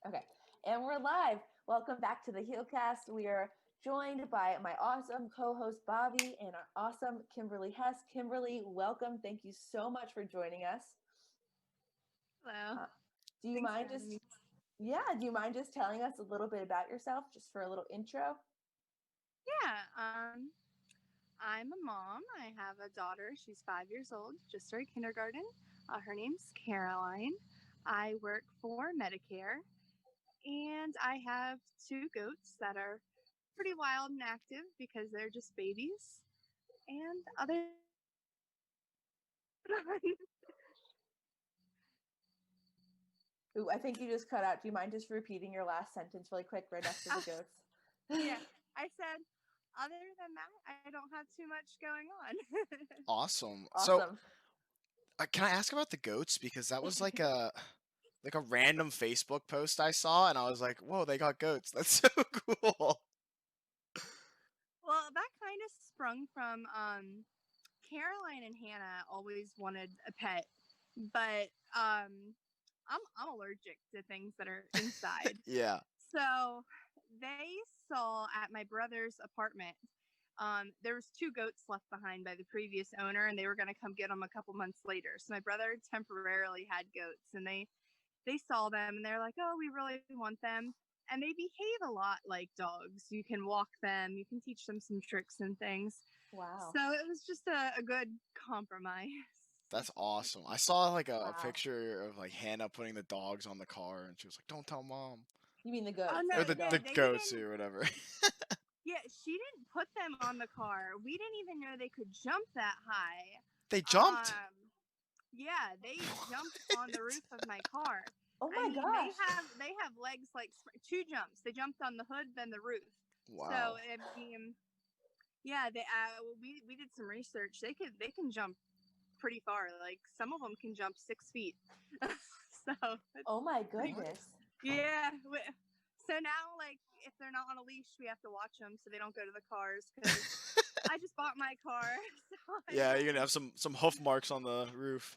Okay, and we're live. Welcome back to the HEALcast. We are joined by my awesome co-host Bobby and our awesome Kimberly Hess. Kimberly, welcome. Thank you so much for joining us. Hello. Uh, do you Thanks for mind having just, me. yeah, do you mind just telling us a little bit about yourself, just for a little intro? Yeah, I'm a mom. I have a daughter. She's 5 years old, just started kindergarten. Her name's Caroline. I work for Medicare, and I have two goats that are pretty wild and active because they're just babies. And other than Ooh, I think you just cut out. Do you mind just repeating your last sentence really quick right after the goats? yeah, I said, other than that, I don't have too much going on. Awesome. So, Awesome. can I ask about the goats because that was like a random Facebook post I saw, and I was like, "Whoa, they got goats! That's so cool." Well, that kind of sprung from Caroline and Hannah always wanted a pet, but I'm allergic to things that are inside. Yeah. So they saw at my brother's apartment. There was two goats left behind by the previous owner, and they were going to come get them a couple months later. So my brother temporarily had goats, and they saw them, and they're like, "Oh, we really want them." And they behave a lot like dogs. You can walk them, you can teach them some tricks and things. Wow. So it was just a good compromise. That's awesome. I saw like a Wow. picture of like Hannah putting the dogs on the car, and she was like, "Don't tell mom," You mean the Oh goats, no, or not the yeah, the dogs? they goats didn't. or whatever. Yeah, she didn't put them on the car. We didn't even know they could jump that high. They jumped. Yeah, they jumped on the roof of my car. Oh I my mean, gosh. they have legs like two jumps. They jumped on the hood, then the roof. So Wow. I mean, yeah, we did some research. They can jump pretty far. Like some of them can jump 6 feet. So it's Oh my pretty. What? goodness. Yeah. So now, like, if they're not on a leash, we have to watch them so they don't go to the cars. Because I just bought my car, so I Yeah, you're know. gonna have some hoof marks on the roof.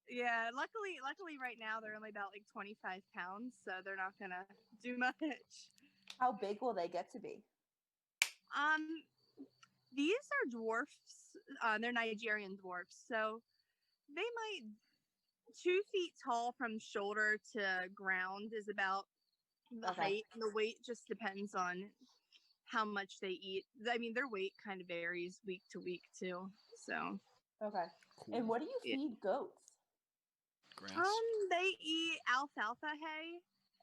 Yeah. Luckily, right now they're only about like 25 pounds, so they're not gonna do much. How big will they get to be? Um, these are dwarfs. They're Nigerian dwarfs, so they might 2 feet tall from shoulder to ground is about the Okay. height. The weight just depends on how much they eat. I mean, their weight kind of varies week to week too. So Okay. And Cool. what do you yeah. feed goats? Grass. They eat alfalfa hay.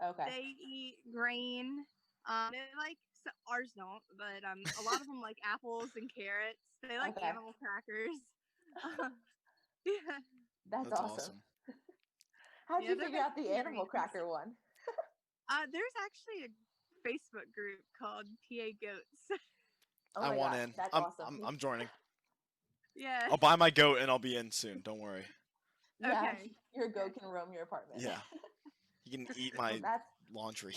Okay. They eat grain. They like ours don't, but a lot of them like apples and carrots. They like Okay. animal crackers. Yeah, That's That's awesome. awesome. How'd yeah, you they're figure out the animal vegetarians. cracker one? There's actually a Facebook group called PA Goats. Oh I my want gosh, in. that's I'm awesome. I'm I'm joining. Yeah. I'll buy my goat and I'll be in soon. Don't worry. Yeah, Okay. your goat can roam your apartment. Yeah. You can eat Well, my that's laundry.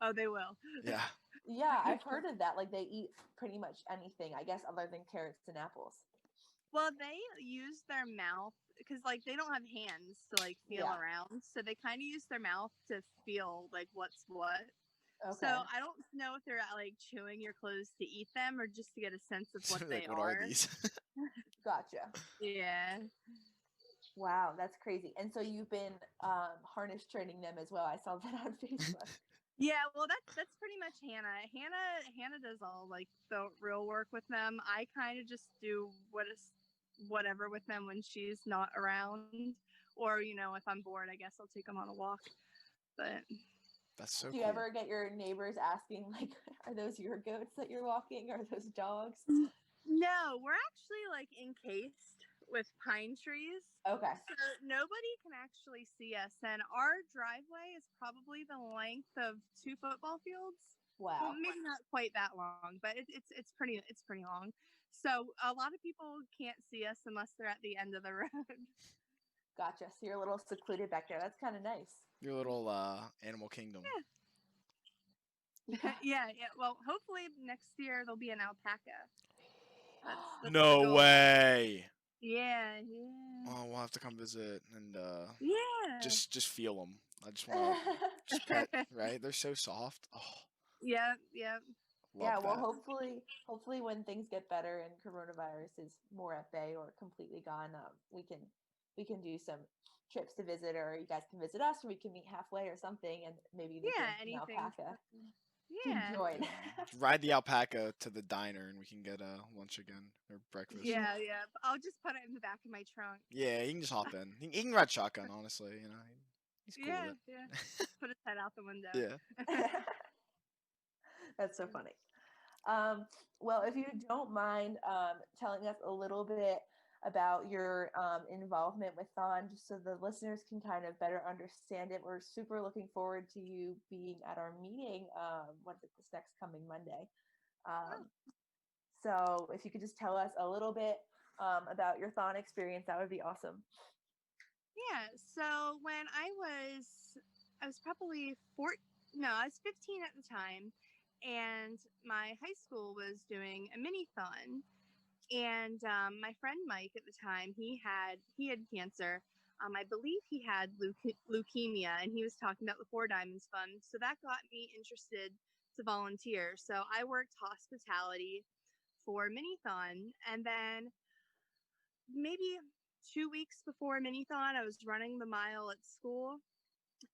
Oh, they will. Yeah. yeah, I've heard of that. Like they eat pretty much anything, I guess, other than carrots and apples. Well, they use their mouth because like they don't have hands to like feel Yeah. around, so they kind of use their mouth to feel like what's what. So Okay. I don't know if they're like chewing your clothes to eat them or just to get a sense of what they Like, what are are. these? Gotcha. Yeah. Wow, that's crazy. And so you've been harness training them as well. I saw that on Facebook. Yeah, well that's pretty much Hannah. Hannah does all like the real work with them. I kind of just do whatever with them when she's not around, or if I'm bored, I guess I'll take them on a walk. But That's so Do you cool. ever get your neighbors asking, like, are those your goats that you're walking? Are those dogs? no, we're actually like encased with pine trees. Okay. So nobody can actually see us. And our driveway is probably the length of two football fields. Well, Wow. maybe not quite that long, but it's pretty long. So a lot of people can't see us unless they're at the end of the road. Gotcha. So you're a little secluded back there. That's kind of nice. Your little animal kingdom. Yeah. Yeah. Well, hopefully next year there'll be an alpaca. That's the No goal. way. Yeah. Oh, we'll have to come visit and Yeah. just feel them. I just want to just pet, right? They're so soft. Oh, Yeah. Yeah, love well, that. hopefully when things get better and coronavirus is more at bay or completely gone, we can do some trips to visit, or you guys can visit us, or we can meet halfway or something, and maybe even Yeah, get an anything. alpaca to Yeah. join. Ride the alpaca to the diner, and we can get lunch again or breakfast. Yeah. I'll just put it in the back of my trunk. Yeah, he can just hop in. He can ride shotgun. Honestly, he's cool with Yeah. it. Just put his head out the window. Yeah. That's so funny. Well, if you don't mind telling us a little bit about your involvement with Thon, just so the listeners can kind of better understand it. We're super looking forward to you being at our meeting. What is it, this next coming Monday? So if you could just tell us a little bit about your Thon experience, that would be awesome. Yeah. So when I was probably I was 15 at the time, and my high school was doing a mini-thon. And my friend Mike at the time, he had cancer. I believe he had leukemia, and he was talking about the Four Diamonds Fund. So that got me interested to volunteer. So I worked hospitality for Minithon, and then maybe 2 weeks before Minithon, I was running the mile at school,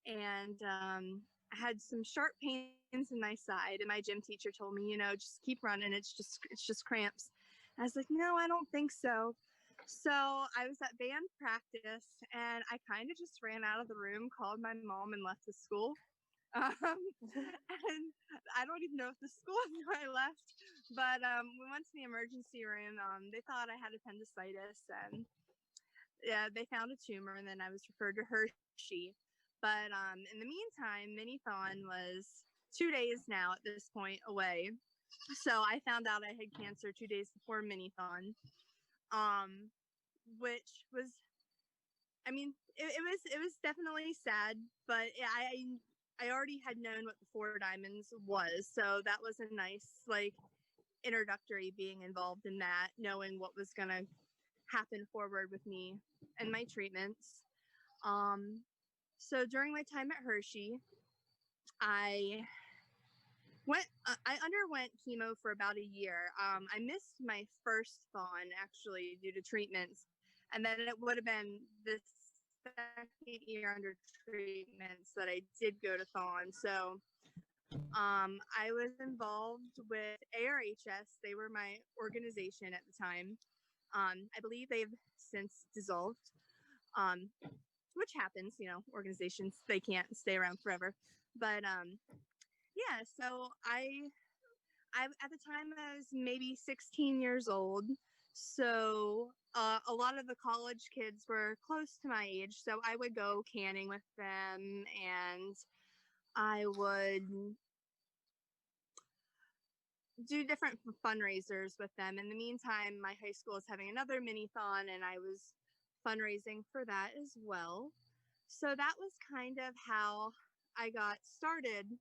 and I had some sharp pains in my side, and my gym teacher told me, just keep running. It's just cramps. I was like, no, I don't think so. So I was at band practice, and I kind of just ran out of the room, called my mom, and left the school. And I don't even know if the school knew I left, but we went to the emergency room. They thought I had appendicitis, and yeah, they found a tumor, and then I was referred to Hershey. But in the meantime, Minithon was 2 days now at this point away. So I found out I had cancer 2 days before Minithon, which was, I mean, it was definitely sad, but I already had known what the Four Diamonds was, so that was a nice introductory being involved in that, knowing what was gonna happen forward with me and my treatments. So during my time at Hershey, I underwent chemo for about a year. I missed my first Thon actually due to treatments, and then it would have been the second year under treatments that I did go to Thon. So I was involved with ARHS. They were my organization at the time. I believe they've since dissolved, which happens, organizations, they can't stay around forever. But yeah, so I at the time I was maybe 16 years old. So a lot of the college kids were close to my age. So I would go canning with them, and I would do different fundraisers with them. In the meantime, my high school is having another mini-thon, and I was fundraising for that as well. So that was kind of how I got started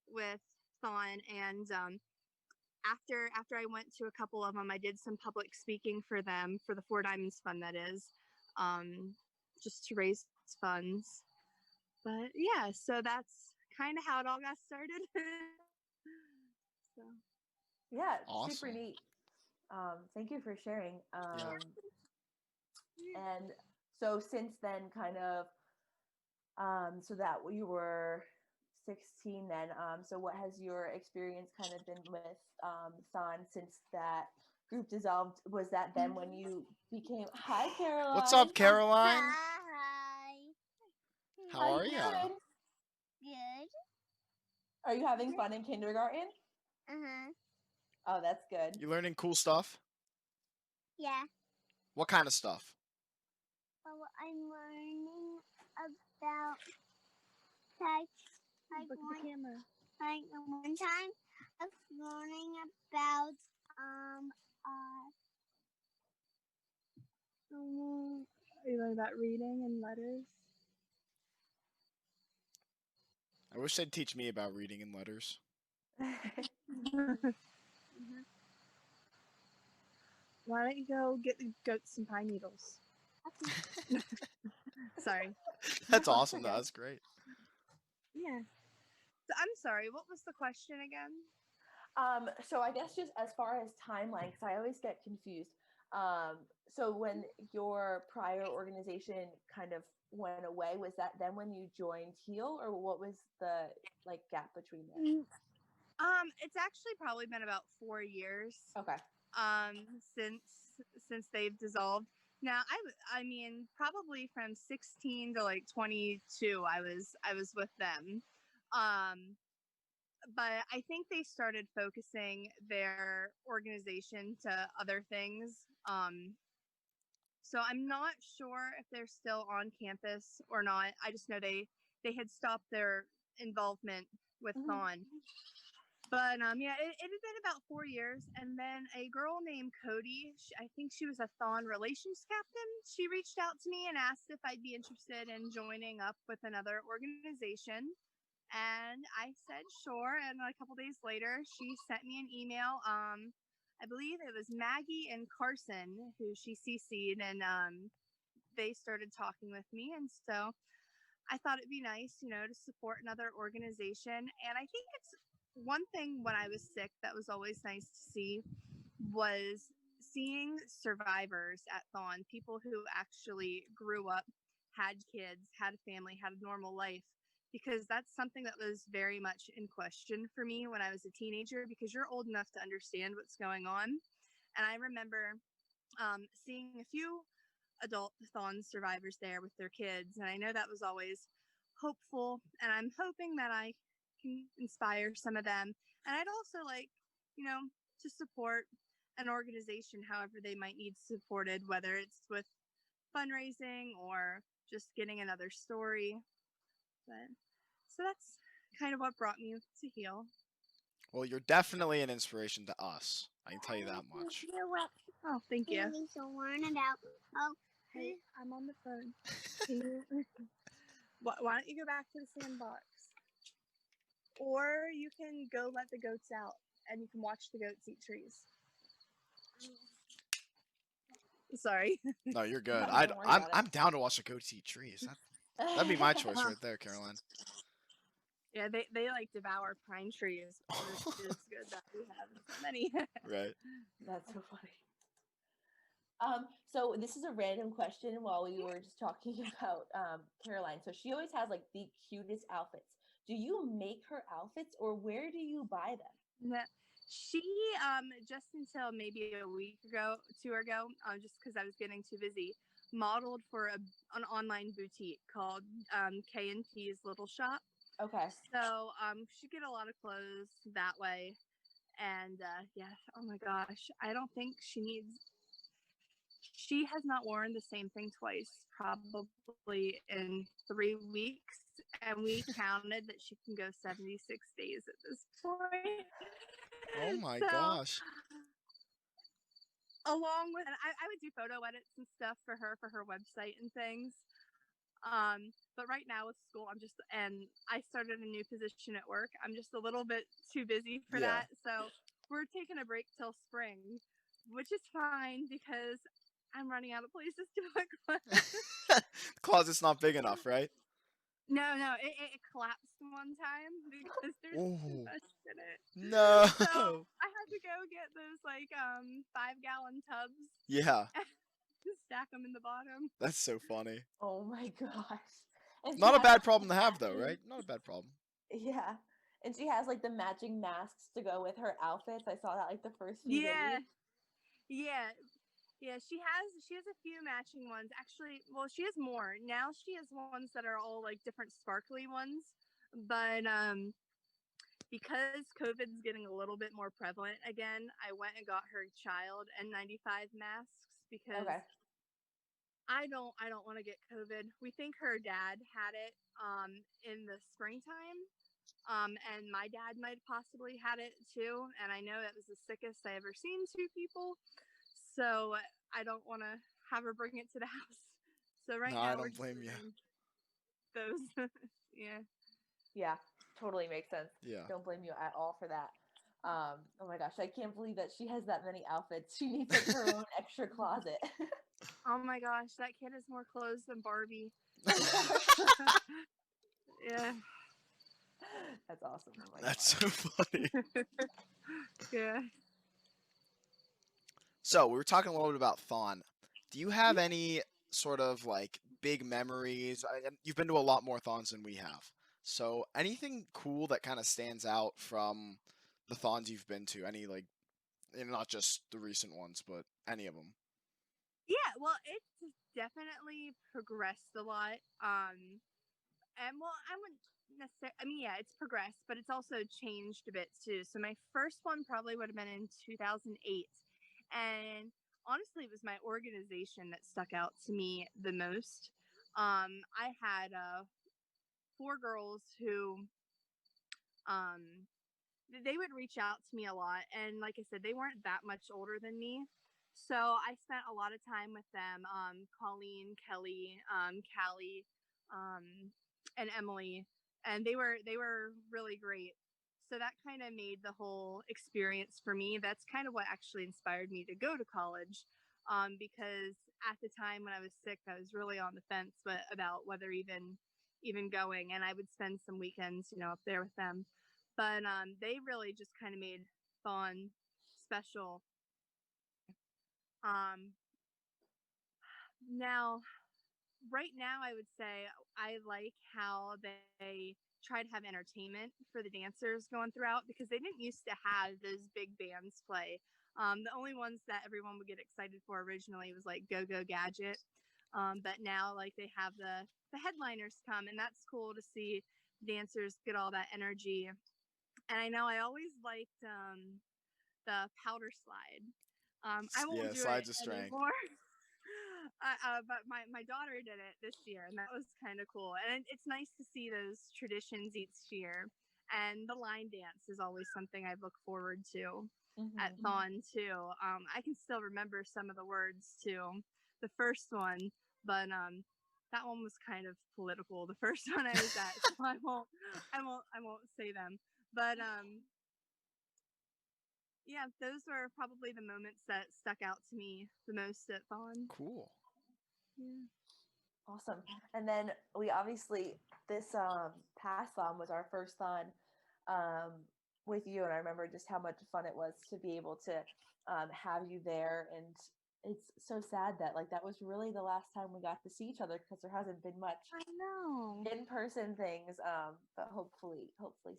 with Thon. And after I went to a couple of them, I did some public speaking for them, for the Four Diamonds Fund, that is, just to raise funds. But yeah, so that's kind of how it all got started. So Yeah, Awesome. super neat. Thank you for sharing. And so since then, kind of, so that you were 16 then, so what has your experience kind of been with Thon since that group dissolved? Was that then when you became, hi Caroline. What's up, Caroline? Hi. How are you? doing? Good. Are you having fun in kindergarten? Uh-huh. Oh, that's good. You learning cool stuff? Yeah. What kind of stuff? Well, I'm learning about like look at the camera. one time I was learning about Are you learning about reading and letters? I wish they'd teach me about reading and letters. Why don't you go get the goats some pine needles? Sorry. That's No, awesome. okay. That's great. Yeah. So I'm sorry, what was the question again? So I guess just as far as timeline, because I always get confused. So when your prior organization kind of went away, was that then when you joined Heal, or what was the like gap between there? It's actually probably been about 4 years. Okay. Since they've dissolved. Now I mean probably from 16 to like 22 I was with them. But I think they started focusing their organization to other things. So I'm not sure if they're still on campus or not. I just know they had stopped their involvement with Thon. But yeah, it had been about 4 years, and then a girl named Cody, I think she was a Thon relations captain. She reached out to me and asked if I'd be interested in joining up with another organization, and I said sure. And a couple days later, she sent me an email. I believe it was Maggie and Carson who she CC'd, and they started talking with me, and so I thought it'd be nice, to support another organization. And I think it's one thing when I was sick that was always nice to see was seeing survivors at Thon, people who actually grew up, had kids, had a family, had a normal life, because that's something that was very much in question for me when I was a teenager, because you're old enough to understand what's going on. And I remember seeing a few adult Thon survivors there with their kids, and I know that was always hopeful, and I'm hoping that I can inspire some of them. And I'd also like, to support an organization however they might need supported, whether it's with fundraising or just getting another story. But so that's kind of what brought me to Heal. Well, you're definitely an inspiration to us. I can tell you that much. You're welcome. Oh, thank you. To learn about. Oh, Hey, I'm on the phone. Why don't you go back to the sandbox? Or you can go let the goats out and you can watch the goats eat trees. Sorry. No, you're good. No, don't worry about it. I'm down to watch the goats eat trees. That'd be my choice right there, Caroline. Yeah, they like devour pine trees. Which is good that we have so many. Right. That's so funny. So this is a random question while we were just talking about Caroline. So she always has like the cutest outfits. Do you make her outfits, or where do you buy them? She just until maybe a week ago, 2 ago, just because I was getting too busy, modeled for an online boutique called K&T's Little Shop. Okay. So she get a lot of clothes that way, and yeah, oh my gosh, I don't think she has not worn the same thing twice, probably in 3 weeks, and we counted that she can go 76 days at this point. Oh my gosh. Along with, I would do photo edits and stuff for her website and things. But right now with school, and I started a new position at work. I'm just a little bit too busy for that. So we're taking a break till spring, which is fine because I'm running out of places to put clothes. Closet's not big enough, right? No, it collapsed one time because there's too much in it. No. So I had to go get those 5-gallon tubs. Yeah. Stack them in the bottom. That's so funny. Oh my gosh. And Not a bad problem to have, though, right? Not a bad problem. Yeah. And she has like the matching masks to go with her outfits. I saw that like the first few days. Yeah, she has a few matching ones. Actually, well, she has more. Now she has ones that are all like different sparkly ones. But because COVID's getting a little bit more prevalent again, I went and got her child N95 masks because I don't want to get COVID. We think her dad had it in the springtime. And my dad might have possibly had it too. And I know that was the sickest I ever seen 2 people. So I don't want to have her bring it to the house. So now I don't blame you. Those, yeah. Yeah, totally makes sense. Yeah. Don't blame you at all for that. Oh my gosh, I can't believe that she has that many outfits. She needs like her own extra closet. Oh my gosh, that kid has more clothes than Barbie. Yeah. That's awesome. Oh my That's God. so funny. Yeah. So we were talking a little bit about Thon. Do you have Yeah. any sort of like big memories? And you've been to a lot more Thons than we have. So anything cool that kind of stands out from the Thons you've been to? Any like, not just the recent ones, but any of them? Yeah, well, it's definitely progressed a lot. And well, I wouldn't necessarily. I mean, yeah, it's progressed, but it's also changed a bit too. So my first one probably would have been in 2008, and honestly, it was my organization that stuck out to me the most. I had 4 girls who um they would reach out to me a lot, and like I said, they weren't that much older than me, so I spent a lot of time with them. Colleen, Kelly, Callie, and Emily, and they were really great. So that kind of made the whole experience for me. That's kind of what actually inspired me to go to college, because at the time when I was sick, I was really on the fence about whether even going, and I would spend some weekends, up there with them. But they really just kind of made Thon special. Um, now, right now, I would say I like how they try to have entertainment for the dancers going throughout, because they didn't used to have those big bands play. The only ones that everyone would get excited for originally was like Go Go Gadget. But now, like, they have the headliners come, and that's cool to see dancers get all that energy. And I know I always liked the powder slide. I won't Yeah, do it slides of strength. anymore. But my daughter did it this year, and that was kind of cool. And it's nice to see those traditions each year. And the line dance is always something I look forward to at Thon too. I can still remember some of the words to the first one, but that one was kind of political. The first one I was at, so I won't say them. But yeah, those were probably the moments that stuck out to me the most at Thon. Cool. Yeah. Awesome. And then we obviously, this past Thon was our first Thon with you, and I remember just how much fun it was to be able to have you there. And it's so sad that like that was really the last time we got to see each other, because there hasn't been much I know. in-person things, but hopefully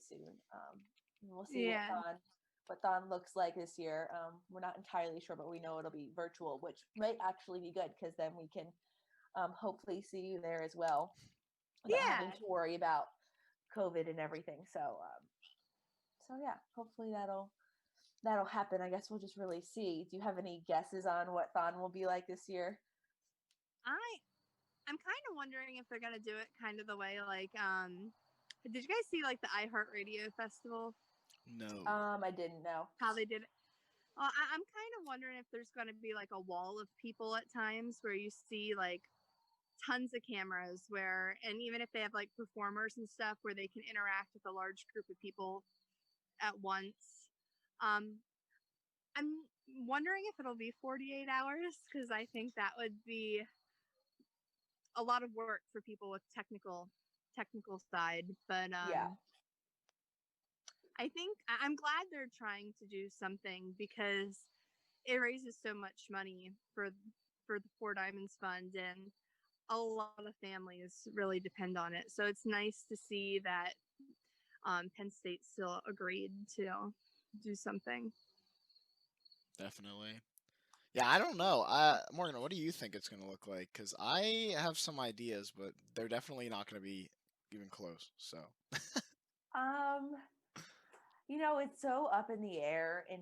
soon. And we'll see Yeah. what Thon looks like this year. We're not entirely sure, but we know it'll be virtual, which might actually be good, because then we can hopefully see you there as well, without having Yeah. to worry about COVID and everything. So yeah, hopefully that'll happen. I guess we'll just really see. Do you have any guesses on what Thon will be like this year? I'm kind of wondering if they're gonna do it kind of the way like did you guys see like the iHeartRadio festival? No. I didn't know. How they did it? I'm kind of wondering if there's gonna be like a wall of people at times where you see like tons of cameras where, and even if they have like performers and stuff where they can interact with a large group of people at once. Um, I'm wondering if it'll be 48 hours, because I think that would be a lot of work for people with technical side. But Yeah. I think I'm glad they're trying to do something, because it raises so much money for the Four Diamonds Fund, and a lot of families really depend on it. So it's nice to see that Penn State still agreed to do something. Definitely. Yeah, I don't know. Morgan, what do you think it's going to look like? Because I have some ideas, but they're definitely not going to be even close. So. Um, it's so up in the air, and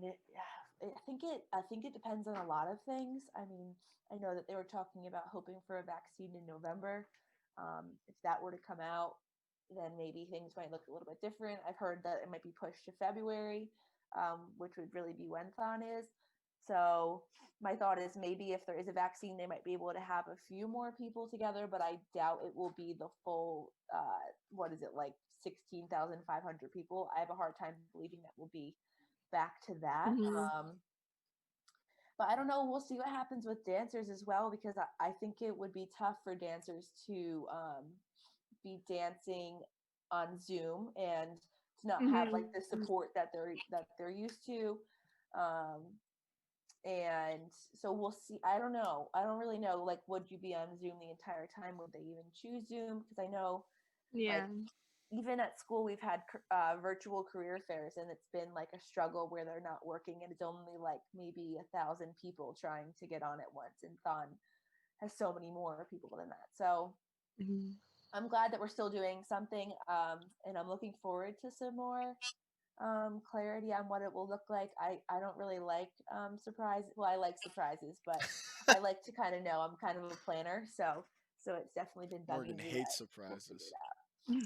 I think it depends on a lot of things. I mean, I know that they were talking about hoping for a vaccine in November. If that were to come out, then maybe things might look a little bit different. I've heard that it might be pushed to February, which would really be when Thon is. So my thought is maybe if there is a vaccine, they might be able to have a few more people together, but I doubt it will be the full, what is it, like 16,500 people. I have a hard time believing that we'll be back to that. Mhm. But I don't know. We'll see what happens with dancers as well, because I think it would be tough for dancers to be dancing on Zoom and to not have Mhm. like the support that they're used to. And so we'll see. I don't know. I don't really know. Like, would you be on Zoom the entire time? Would they even choose Zoom? Because I know, like, Yeah. even at school, we've had virtual career fairs, and it's been like a struggle where they're not working, and it's only like maybe 1,000 people trying to get on at once. And Thon has so many more people than that. So Mhm. I'm glad that we're still doing something, and I'm looking forward to some more clarity on what it will look like. I don't really like surprise. Well, I like surprises, but I like to kind of know. I'm kind of a planner, so it's definitely been bugging Morgan me hates that we'll figure surprises. it out.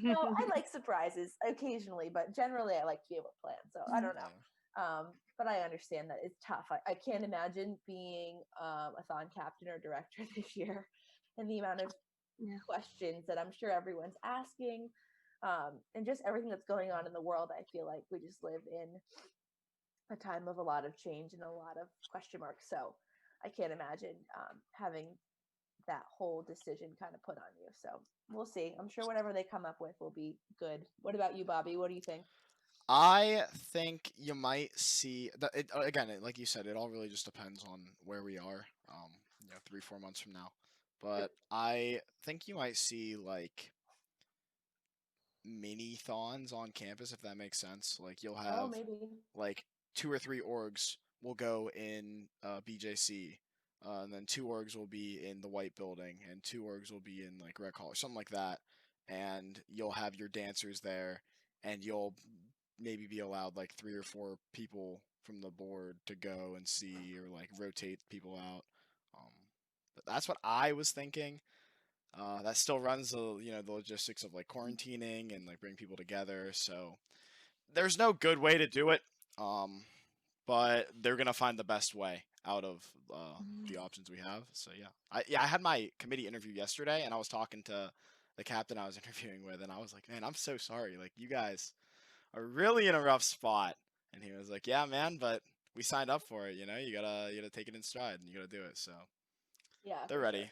No, I like surprises occasionally, but generally I like to be able to plan. So I don't know. Yeah. But I understand that it's tough. I can't imagine being a Thon captain or director this year, and the amount of Yeah. questions that I'm sure everyone's asking, and just everything that's going on in the world. I feel like we just live in a time of a lot of change and a lot of question marks. So I can't imagine having that whole decision kind of put on you. So we'll see. I'm sure whatever they come up with will be good. What about you, Bobby? What do you think? I think you might see that again, like you said, it all really just depends on where we are. 3-4 months from now. But I think you might see like mini thons on campus, if that makes sense. Like you'll Oh, have maybe. like 2 or 3 orgs will go in BJC, and then 2 orgs will be in the White Building, and 2 orgs will be in like Red Hall or something like that. And you'll have your dancers there, and you'll maybe be allowed like 3 or 4 people from the board to go and see or like rotate people out. But that's what I was thinking. That still runs the logistics of like quarantining and like bring people together. So there's no good way to do it, but they're gonna find the best way out of the options we have. So yeah, I had my committee interview yesterday, and I was talking to the captain I was interviewing with, and I was like, man, I'm so sorry. Like you guys are really in a rough spot. And he was like, yeah, man, but we signed up for it. You gotta take it in stride, and you gotta do it. So Yeah, they're for sure. ready.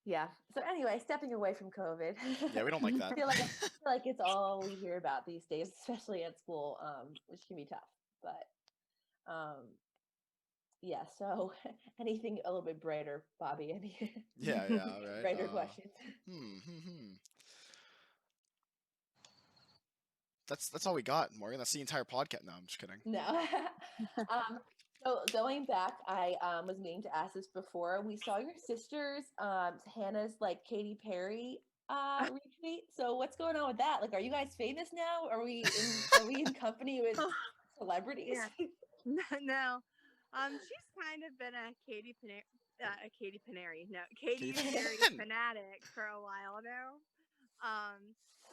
Yeah. So anyway, stepping away from COVID. Yeah, we don't like that. I feel like it's all we hear about these days, especially at school, which can be tough. But yeah, so anything a little bit brighter, Bobby? Any Yeah, right. brighter questions? Hmm. That's all we got, Morgan. That's the entire podcast. No, I'm just kidding. No. So going back, I was meaning to ask this before. We saw your sister's Hannah's like Katy Perry retweet. So what's going on with that? Like, are you guys famous now? Are we in company with celebrities? Yeah. No. She's kind of been a Katy Perry, no, Katy Perry fanatic for a while now.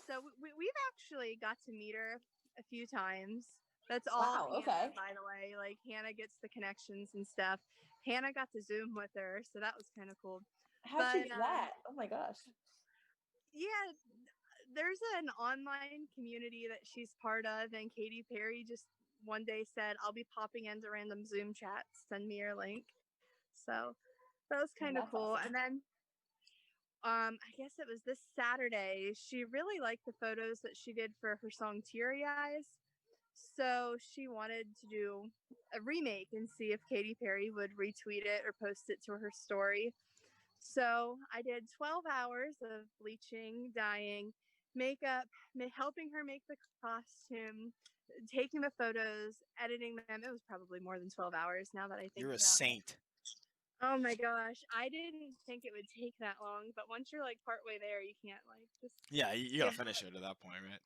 So we've actually got to meet her a few times. That's all Wow, Hannah, okay. by the way. Like Hannah gets the connections and stuff. Hannah got to Zoom with her, so that was kind of cool. How'd she do that? Oh my gosh. Yeah, there's an online community that she's part of, and Katy Perry just one day said, I'll be popping into random Zoom chats, send me your link. So that was kind of That's cool. awesome. And then I guess it was this Saturday, she really liked the photos that she did for her song Teary Eyes. So she wanted to do a remake and see if Katy Perry would retweet it or post it to her story. So I did 12 hours of bleaching, dyeing, makeup, helping her make the costume, taking the photos, editing them. It was probably more than 12 hours now that I think You're a about saint. it. Oh my gosh. I didn't think it would take that long, but once you're like partway there, you can't like just. Yeah, you gotta finish it at that point, right?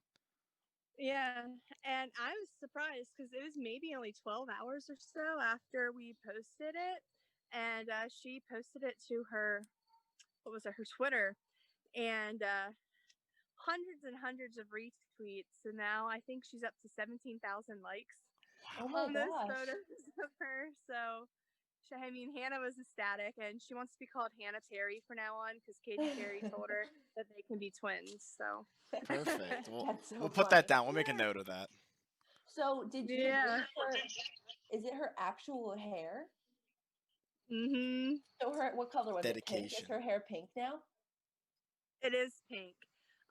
Yeah, and I was surprised because it was maybe only 12 hours or so after we posted it, and she posted it to her, what was it, her Twitter, and hundreds and hundreds of retweets, and now I think she's up to 17,000 likes Oh my on those gosh. photos of her. So, I mean, Hannah was ecstatic, and she wants to be called Hannah Perry from now on because Katy Perry told her that they can be twins. So Perfect. We'll so put that funny. down. We'll make a note of that. So did you Yeah. bleach her? Is it her actual hair? Mm-hmm. So what color was it? Pink? Is Dedication. her hair pink now? It is pink.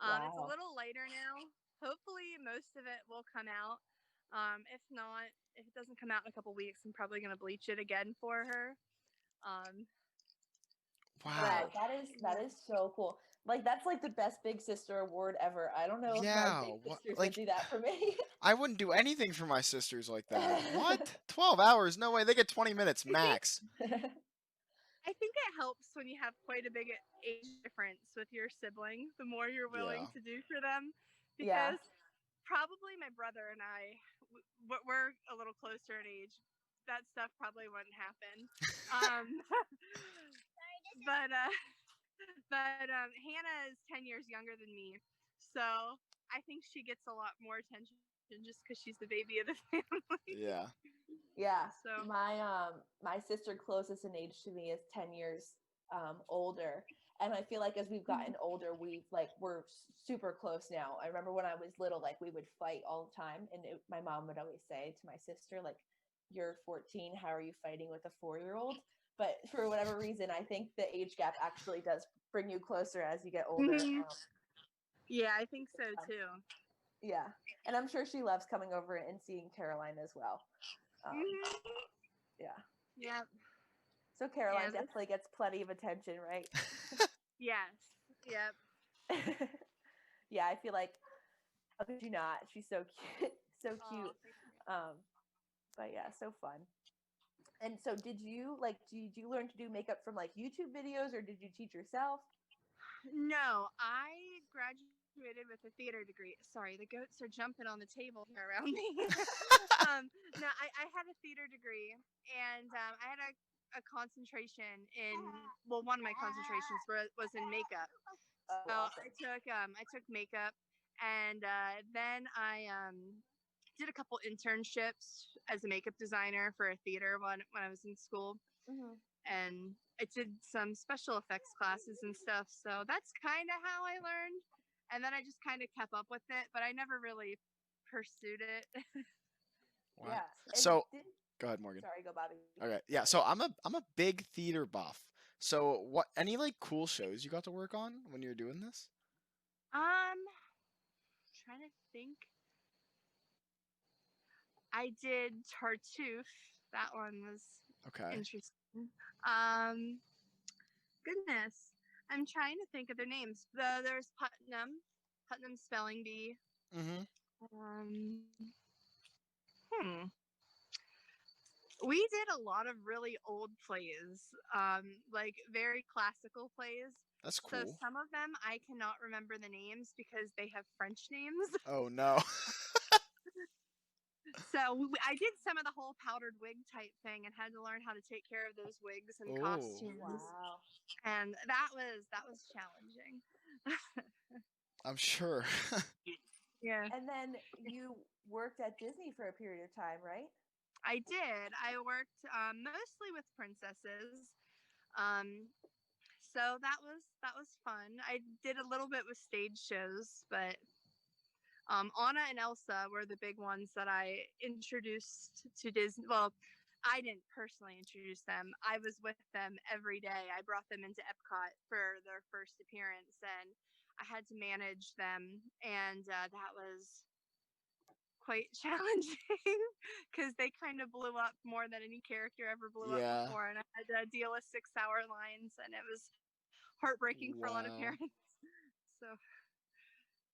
It's a Wow. little later now. Hopefully, most of it will come out. If not, if it doesn't come out in a couple weeks, I'm probably gonna bleach it again for her. Um, Wow. That is so cool. Like that's like the best big sister award ever. I don't know if my Yeah. big What? sisters would Like, do that for me. I wouldn't do anything for my sisters like that. What? 12 hours? No way. They get 20 minutes max. I think it helps when you have quite a big age difference with your sibling. The more you're willing Yeah. to do for them, Yeah. because probably my brother and I, we're a little closer in age. That stuff probably wouldn't happen. Um, but Hannah is 10 years younger than me, so I think she gets a lot more attention just because she's the baby of the family. Yeah. Yeah. So My sister closest in age to me is 10 years older. And I feel like as we've gotten older, we're super close now. I remember when I was little, like we would fight all the time. And my mom would always say to my sister, like, you're 14, how are you fighting with a 4-year-old? But for whatever reason, I think the age gap actually does bring you closer as you get older. Yeah, I think so too. Yeah. And I'm sure she loves coming over and seeing Caroline as well. Yeah. Yep. So Caroline Yeah, definitely gets plenty of attention, right? Yes. Yep. Yeah, I feel like how could you not? She's so cute, so cute. But yeah, so fun. And so, did you learn to do makeup from like YouTube videos, or did you teach yourself? No, I graduated with a theater degree. Sorry, the goats are jumping on the table here around me. No, I had a theater degree, and I had a concentration in, well, one of my concentrations was in makeup. So Awesome. I took makeup, and then I did a couple internships as a makeup designer for a theater when I was in school. Mm-hmm. And I did some special effects classes and stuff. So that's kind of how I learned. And then I just kind of kept up with it, but I never really pursued it. Wow. Yeah. And So, go ahead, Morgan. sorry, go Bobby. Okay. Yeah. So I'm a big theater buff. So what? Any like cool shows you got to work on when you were doing this? Trying to think. I did Tartuffe. That one was Okay. interesting. Goodness, I'm trying to think of their names. There's Putnam Spelling Bee. Mm-hmm. Hmm. We did a lot of really old plays, like very classical plays. That's So cool. some of them I cannot remember the names because they have French names. Oh no. So I did some of the whole powdered wig type thing and had to learn how to take care of those wigs and Oh. costumes. Wow. And that was challenging. I'm sure. Yeah. And then you worked at Disney for a period of time, right? I did. I worked mostly with princesses. Um, so that was fun. I did a little bit with stage shows, but Anna and Elsa were the big ones that I introduced to Disney. Well, I didn't personally introduce them. I was with them every day. I brought them into Epcot for their first appearance, and I had to manage them, and that was quite challenging because they kind of blew up more than any character ever blew up Yeah. before, and I had to deal with 6-hour lines, and it was heartbreaking for a lot of Wow. parents. So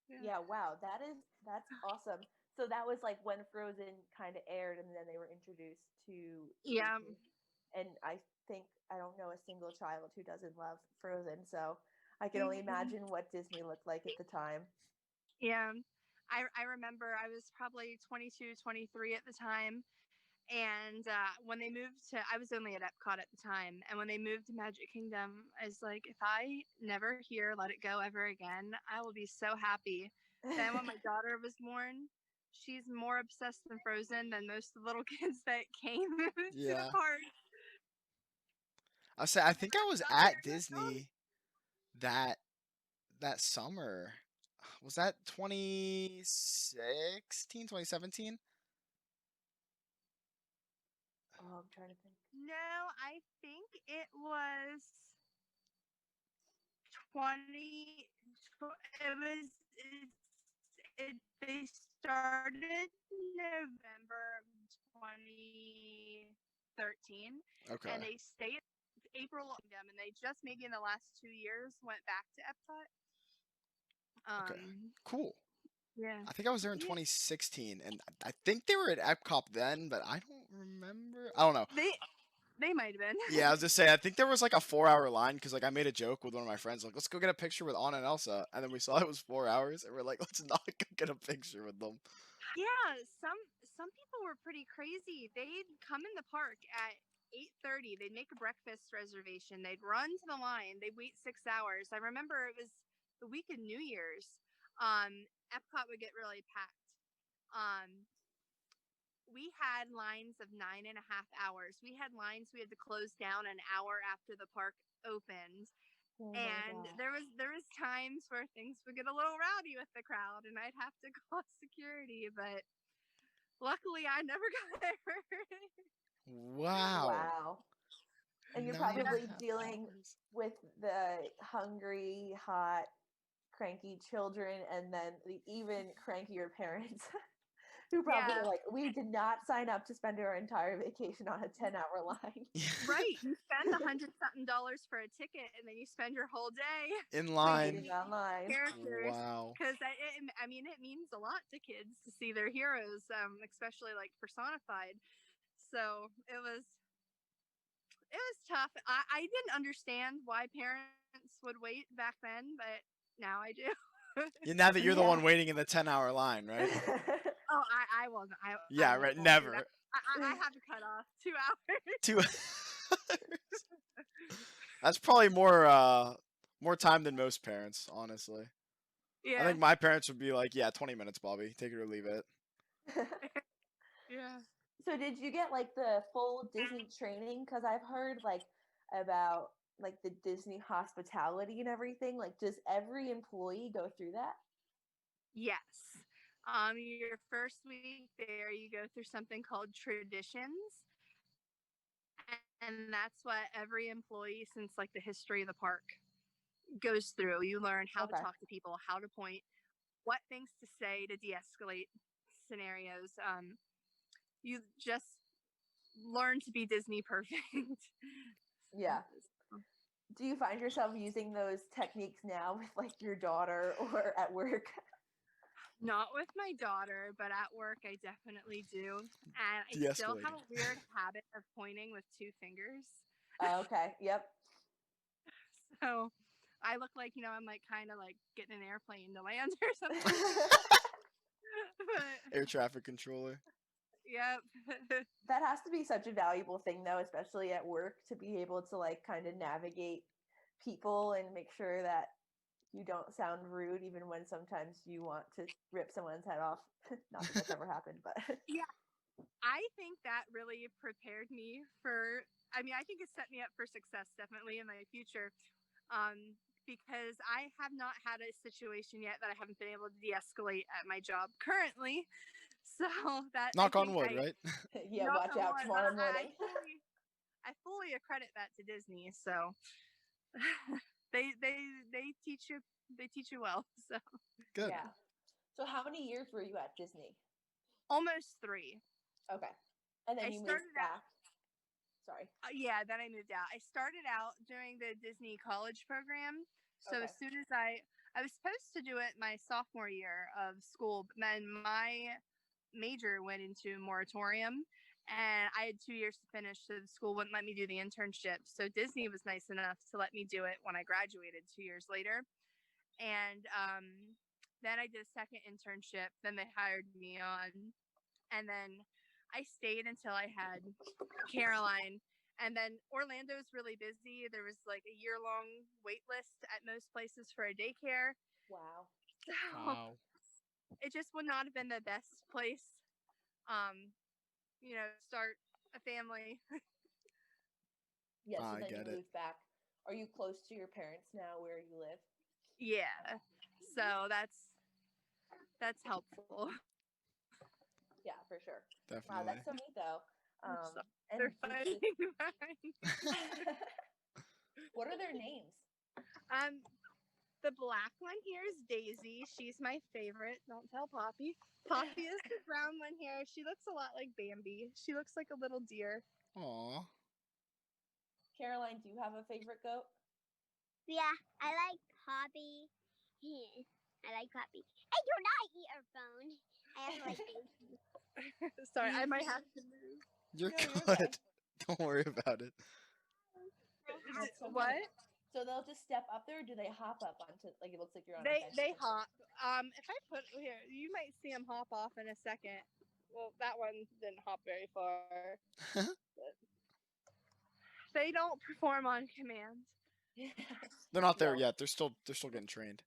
Yeah, wow. That's awesome. So that was like when Frozen kind of aired and then they were introduced to yeah. Disney. And I think I don't know a single child who doesn't love Frozen, so I can only imagine what Disney looked like at the time. Yeah. I remember I was probably 22, 23 at the time. And when they moved to, I was only at Epcot at the time. And when they moved to Magic Kingdom, I was like, if I never hear Let It Go ever again, I will be so happy. Then when my daughter was born, she's more obsessed with Frozen than most of the little kids that came to the Yeah. park. I think I was at Disney that summer. Was that 2016, 2017? Oh, I'm trying to think. No, I think it was 20. They started November 2013, Okay. and they stayed April of them, and they just maybe in the last 2 years went back to Epcot. Okay. Cool. Yeah. I think I was there in Yeah. 2016, and I think they were at Epcot then, but I don't remember. I don't know. They might have been. Yeah, I was just saying. I think there was like a 4-hour line because like I made a joke with one of my friends, like, let's go get a picture with Anna and Elsa, and then we saw it was 4 hours, and we're like, let's not go get a picture with them. Yeah, some people were pretty crazy. They'd come in the park at 8:30. They'd make a breakfast reservation. They'd run to the line. They'd wait 6 hours. I remember it was the week of New Year's. Epcot would get really packed. We had lines of 9.5 hours. We had lines we had to close down an hour after the park opened. Oh my And God. there was times where things would get a little rowdy with the crowd, and I'd have to call security, but luckily I never got hurt. Wow. Wow. And you're 9.5 probably dealing hours. with the hungry, hot, cranky children, and then the even crankier parents who probably Yeah. are like, we did not sign up to spend our entire vacation on a 10-hour line. Right, you spend $100-something for a ticket, and then you spend your whole day In line. waiting online. characters. Wow. Because I mean, it means a lot to kids to see their heroes, especially like personified. So it was tough. I didn't understand why parents would wait back then, but now I do. Yeah, now that you're the Yeah. one waiting in the 10-hour line, right? Oh, I wasn't. Yeah, I right. won't do Never. that. I had to cut off 2 hours. 2 hours. That's probably more time than most parents, honestly. Yeah. I think my parents would be like, yeah, 20 minutes, Bobby. Take it or leave it. Yeah. So did you get like the full Disney training? Because I've heard like about like the Disney hospitality and everything. Like, does every employee go through that? Yes. Your first week there, you go through something called Traditions, and that's what every employee since like the history of the park goes through. You learn how to Okay. talk to people, how to point, what things to say to de-escalate scenarios. You just learn to be Disney perfect. Yeah. Do you find yourself using those techniques now with like your daughter or at work? Not with my daughter, but at work I definitely do. And I still have a weird habit of pointing with 2 fingers. Okay. Yep. So I look like, I'm like kind of like getting an airplane to land or something. But, Air traffic controller. yep. That has to be such a valuable thing though, especially at work, to be able to like kind of navigate people and make sure that you don't sound rude even when sometimes you want to rip someone's head off. Not that that's ever happened, but Yeah. I think that really prepared me for, I think it set me up for success definitely in my future. Because I have not had a situation yet that I haven't been able to de-escalate at my job currently. So that Knock on wood, right? yeah, knock watch on out wood, tomorrow but morning. I fully accredit that to Disney. So they teach you well. So Good. Yeah. So how many years were you at Disney? almost 3. Okay. And then I you moved started out. back. Sorry. Yeah, then I moved out. I started out during the Disney college program. So Okay. as soon as I was supposed to do it my sophomore year of school, but then my major went into moratorium, and I had 2 years to finish, so the school wouldn't let me do the internship. So Disney was nice enough to let me do it when I graduated 2 years later. And then I did a second internship. Then they hired me on, and then I stayed until I had Caroline. And then Orlando's really busy. There was like a year-long wait list at most places for a daycare. Wow. So Wow. it just would not have been the best place, start a family. Yeah, so I then you get it. moved back. Are you close to your parents now where you live? Yeah. So that's helpful. Yeah, for sure. Wow, Definitely. that's so neat though. So And they're fighting. what are their names? The black one here is Daisy. She's my favorite. Don't tell Poppy. Poppy is the brown one here. She looks a lot like Bambi. She looks like a little deer. Aw. Caroline, do you have a favorite goat? Yeah, I like Poppy. I like Poppy. I do not eat her phone. I have like this. Sorry, I might have to move. You're No, you're good. okay. Don't worry about it. That's so What? funny. So they'll just step up there, or do they hop up onto? Like it looks like you're on. a bench They or something? hop. If I put here, you might see them hop off in a second. Well, that one didn't hop very far. But they don't perform on command. They're not there No. yet. They're still getting trained.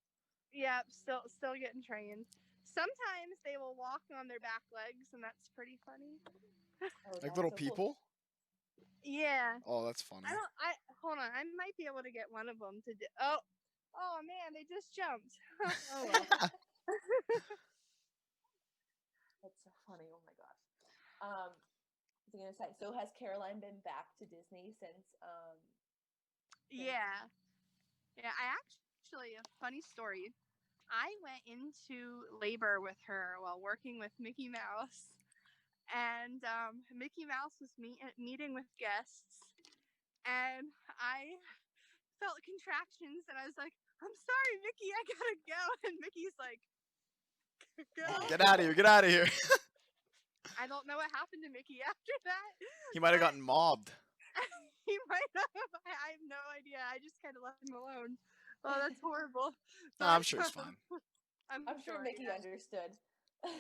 Yeah, still getting trained. Sometimes they will walk on their back legs, and that's pretty funny. Oh, Like that's little so cool. people. Yeah. Oh, that's funny. I hold on. I might be able to get one of them to do. Oh man, they just jumped. Oh well. That's so funny. Oh my gosh. What was I gonna say? So has Caroline been back to Disney since? Yeah. I actually, a funny story. I went into labor with her while working with Mickey Mouse, and Mickey Mouse was meeting with guests, and I felt contractions, and I was like, "I'm sorry, Mickey, I gotta go," and Mickey's like, "Go." Get out of here! Get out of here! I don't know what happened to Mickey after that. He might have but gotten mobbed. He might have. I have no idea. I just kind of left him alone. Oh, that's horrible. No, I'm sure it's fine. I'm sure Mickey yeah. understood.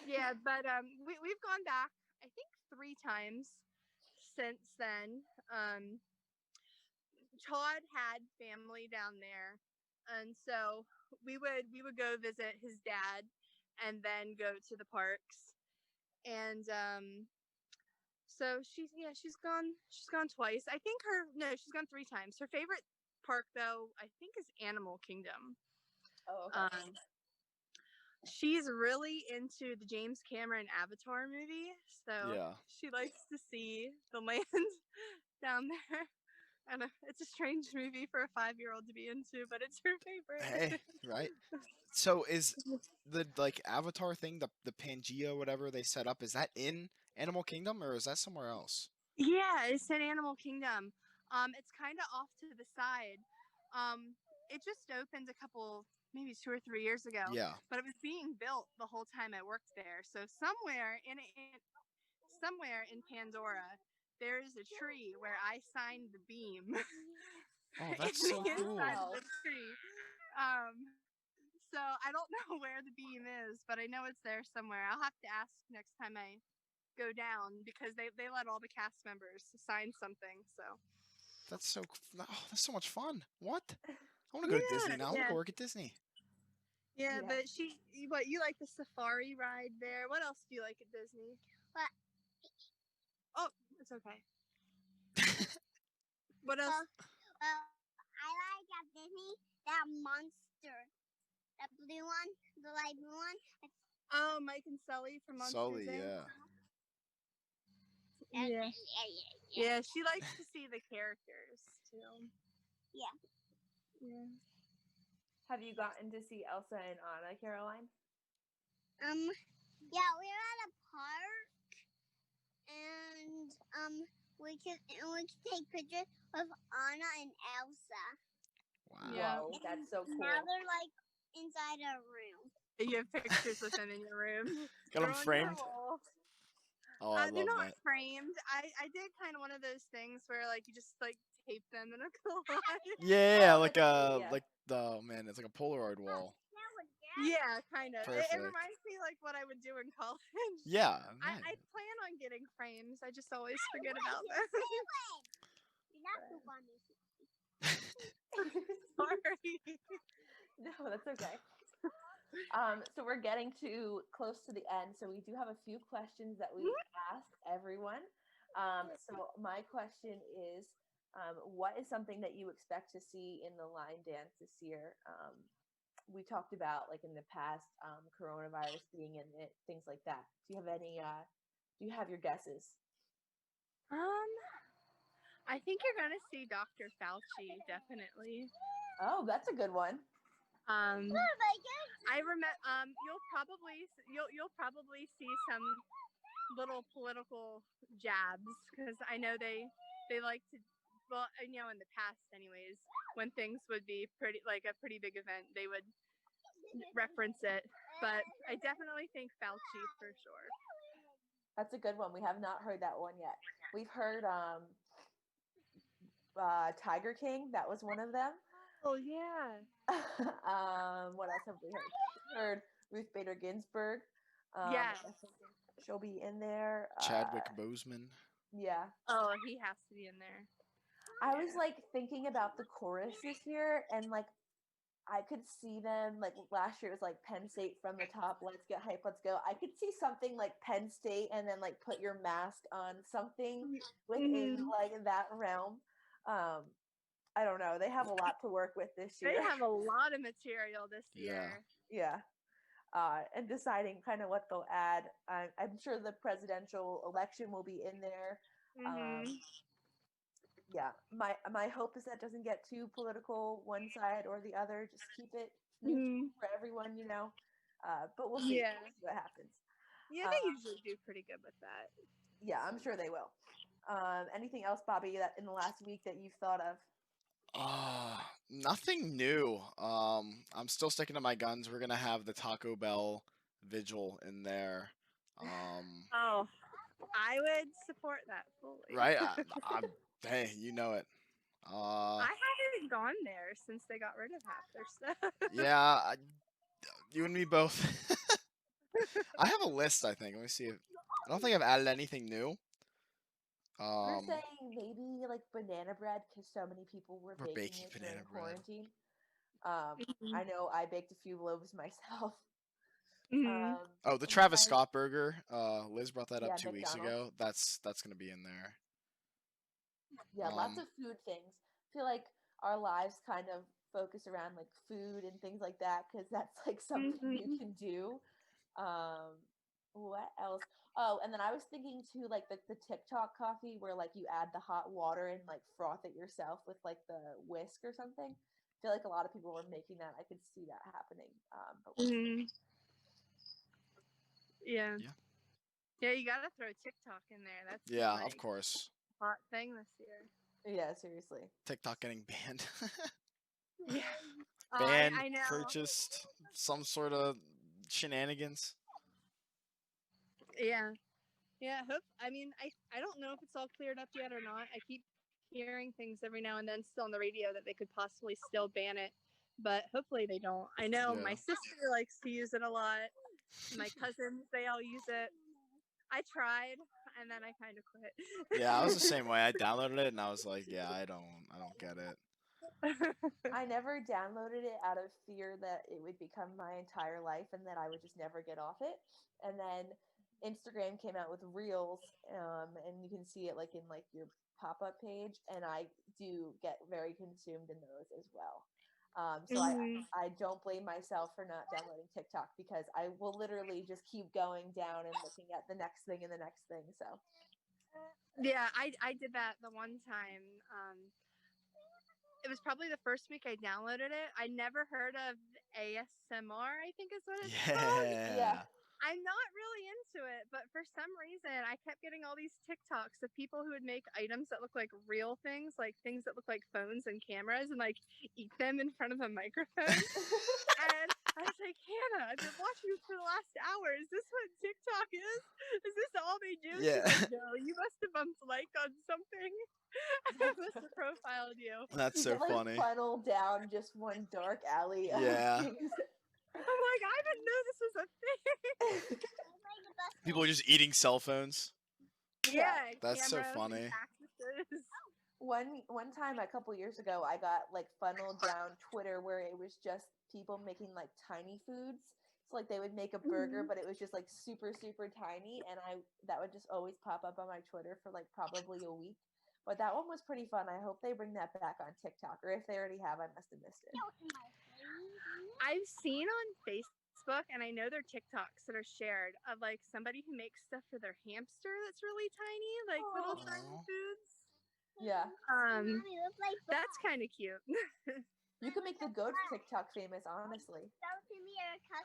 Yeah, but we've gone back, I think 3 times since then. Todd had family down there, and so we would go visit his dad, and then go to the parks. And so she's gone twice. I think she's gone 3 times. Her favorite park though, I think, is Animal Kingdom. Oh, okay. She's really into the James Cameron Avatar movie, so Yeah. she likes to see the land down there. And it's a strange movie for a 5-year-old to be into, but it's her favorite. Hey, right. So is the Avatar thing, the Pangea, whatever they set up, is that in Animal Kingdom or is that somewhere else? Yeah, it's in Animal Kingdom. It's kind of off to the side. It just opened a couple, maybe 2 or 3 years ago. Yeah. But it was being built the whole time I worked there. So somewhere in Pandora, there is a tree where I signed the beam. Oh, that's in so the cool. inside of the tree. So I don't know where the beam is, but I know it's there somewhere. I'll have to ask next time I go down, because they let all the cast members sign something. So That's so that's so much fun. What? I want to go to Disney now. I want to go work at Disney. Yeah, Yeah. but what, you like the safari ride there? What else do you like at Disney? What? Oh, it's okay. What else? Well, I like at Disney that monster, the blue one, the light blue one. Oh, Mike and Sully from Monsters Sully, Inc. yeah. Yeah. Yeah, she likes to see the characters too. Yeah. Yeah. Have you gotten to see Elsa and Anna, Caroline? Yeah, we were at a park, and we can take pictures of Anna and Elsa. Wow. Yeah. Whoa, that's so cool. Now they're like inside a room. You have pictures with them in your room. Got They're them on your framed? wall. Oh, I They're love not that. framed. I did kind of one of those things where like you just like tape them in a collage. Yeah, Oh, like that's cool, yeah. it's like a Polaroid wall. Yeah, kind of. It Perfect. reminds me like what I would do in college. Yeah. I nice. plan on getting frames. I just always forget about them. You're not too funny. Sorry. No, that's okay. So we're getting close to the end. So we do have a few questions that we ask everyone. So my question is, what is something that you expect to see in the line dance this year? We talked about like in the past, coronavirus being in it, things like that. Do you have any? Do you have your guesses? I think you're gonna see Dr. Fauci, definitely. Oh, that's a good one. I remember. You'll probably see some little political jabs because I know they like to. Well, in the past, anyways, when things would be pretty big event, they would reference it. But I definitely think Fauci for sure. That's a good one. We have not heard that one yet. We've heard Tiger King. That was one of them. Oh yeah. What else have we heard? We heard Ruth Bader Ginsburg. Yeah. I think she'll be in there. Chadwick Boseman. Yeah. Oh, he has to be in there. I was like thinking about the chorus this year, and like I could see them, like last year it was like Penn State from the top, let's get hype, let's go. I could see something like Penn State and then like put your mask on, something within like that realm. I don't know. They have a lot to work with this year. They have a lot of material this year. Yeah. And deciding kind of what they'll add. I'm sure the presidential election will be in there. Yeah, my hope is that doesn't get too political, one side or the other. Just keep it neutral for everyone, but we'll see. Yeah. We'll see what happens. Yeah, they usually do pretty good with that. Yeah, I'm sure they will. Anything else, Bobby, that in the last week that you've thought of? Nothing new. I'm still sticking to my guns. We're gonna have the Taco Bell vigil in there. Oh, I would support that fully. Right? Hey, you know it. I haven't gone there since they got rid of half their stuff. Yeah, you and me both. I have a list, I think. Let me see. I don't think I've added anything new. We're saying maybe like banana bread because so many people were baking it during quarantine. I know I baked a few loaves myself. The Travis Scott burger. Liz brought that up 2 weeks McDonald's. ago. That's gonna be in there. Yeah, lots of food things. I feel like our lives kind of focus around like food and things like that because that's like something you can do. What else? Oh, and then I was thinking too, like the Tik Tok coffee where like you add the hot water and like froth it yourself with like the whisk or something. I feel like a lot of people were making that. I could see that happening. But Yeah. Yeah, you gotta throw TikTok in there. That's of course. Hot thing this year. Yeah, seriously. TikTok getting banned. Yeah. Banned, I know. purchased, some sort of shenanigans. Yeah. Yeah. I don't know if it's all cleared up yet or not. I keep hearing things every now and then still on the radio that they could possibly still ban it, but hopefully they don't. I know my sister likes to use it a lot. My cousins, they all use it. I tried and then I kind of quit. Yeah, I was the same way. I downloaded it and I was like, yeah, I don't get it. I never downloaded it out of fear that it would become my entire life and that I would just never get off it. And then Instagram came out with Reels, and you can see it like in like your pop-up page, and I do get very consumed in those as well. So I don't blame myself for not downloading TikTok because I will literally just keep going down and looking at the next thing and the next thing. So yeah, I did that the one time. It was probably the first week I downloaded it. I never heard of ASMR, I think is what it's called. Yeah. I'm not really into it, but for some reason I kept getting all these TikToks of people who would make items that look like real things, like things that look like phones and cameras, and like eat them in front of a microphone. And I was like, Hannah, I've been watching you for the last hour. Is this what TikTok is? Is this all they do? Yeah. She's like, no, you must have bumped like on something. I must have profiled you. That's so funny. Funnel down just one dark alley. Yeah. I'm like, I didn't know this was a thing. People are just eating cell phones. Yeah, that's so funny. One time a couple years ago, I got like funneled down Twitter where it was just people making like tiny foods. So like they would make a burger, but it was just like super tiny, and that would just always pop up on my Twitter for like probably a week. But that one was pretty fun. I hope they bring that back on TikTok, or if they already have, I must have missed it. I've seen on Facebook, and I know they're TikToks that are shared of like somebody who makes stuff for their hamster that's really tiny, like little tiny foods. Yeah. That's kind of cute. You can make the goats TikTok famous, honestly.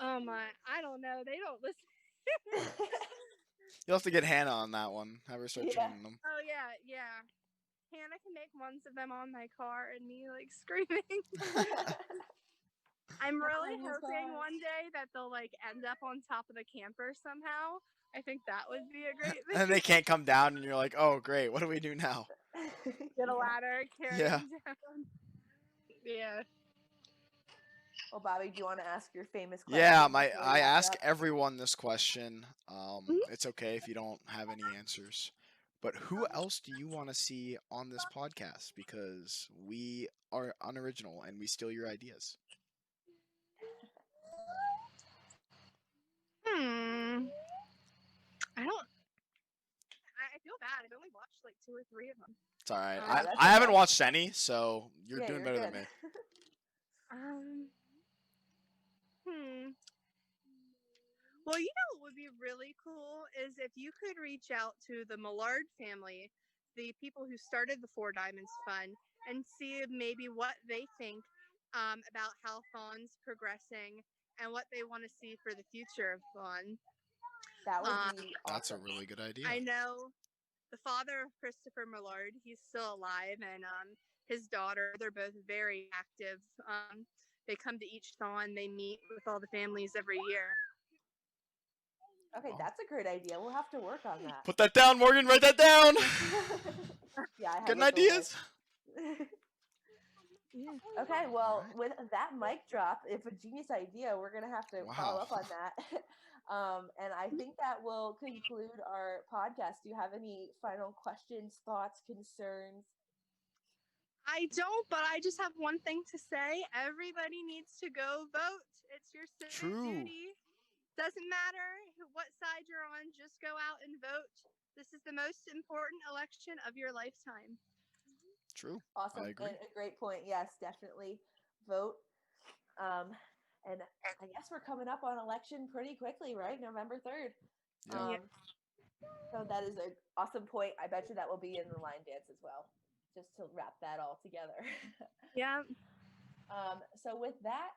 Oh my, I don't know. They don't listen. You'll have to get Hannah on that one. Have her start Yeah. training them. Oh yeah, yeah. Hannah can make ones of them on my car and me like screaming. I'm really On your hoping car. one day that they'll like end up on top of the camper somehow. I think that would be a great thing. And they can't come down, and you're like, oh, great. What do we do now? Get a Yeah. ladder, carry Yeah. them down. Yeah. Well, Bobby, do you want to ask your famous question? Yeah, before we I wrap it ask up? everyone this question. Mhm. It's okay if you don't have any answers. But who else do you want to see on this podcast? Because we are unoriginal and we steal your ideas. I don't. I feel bad. I've only watched like 2 or 3 of them. It's all right. Yeah, that's I haven't okay. watched any, so you're Yeah, doing you're better good. than me. Well, you know what would be really cool is if you could reach out to the Millard family, the people who started the Four Diamonds Fund, and see maybe what they think about how Thon's progressing and what they want to see for the future of Thon. That would be That's a awesome. really good idea. I know the father of Christopher Millard, he's still alive, and his daughter, they're both very active. They come to each Thon, they meet with all the families every year. Okay, that's a great idea. We'll have to work on that. Put that down, Morgan. Write that down. Yeah, I have Getting it the ideas. list. Yeah. Okay, well, Alright. with that mic drop, if a genius idea, we're gonna have to follow Wow. up on that. And I think that will conclude our podcast. Do you have any final questions, thoughts, concerns? I don't, but I just have one thing to say. Everybody needs to go vote. It's your civic True. duty. Doesn't matter what side you're on, just go out and vote. This is the most important election of your lifetime. True. Awesome. I agree. And a great point. Yes, definitely vote. And I guess we're coming up on election pretty quickly, right? November 3rd. Yeah. So that is an awesome point. I bet you that will be in the line dance as well, just to wrap that all together. Yeah. So with that,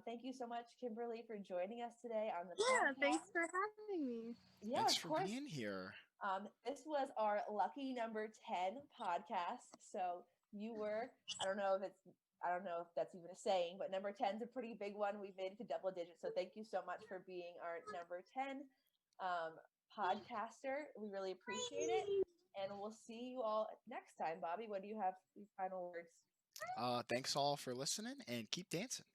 thank you so much, Kimberly, for joining us today on the Yeah, podcast. thanks for having me. Yeah, Thanks of for course. being here. This was our lucky number 10 podcast. So you were, I don't know if that's even a saying, but number 10 is a pretty big one. We've made it to double digits. So thank you so much for being our number 10 podcaster. We really appreciate it. And we'll see you all next time. Bobby, what do you have for final words? Thanks all for listening and keep dancing.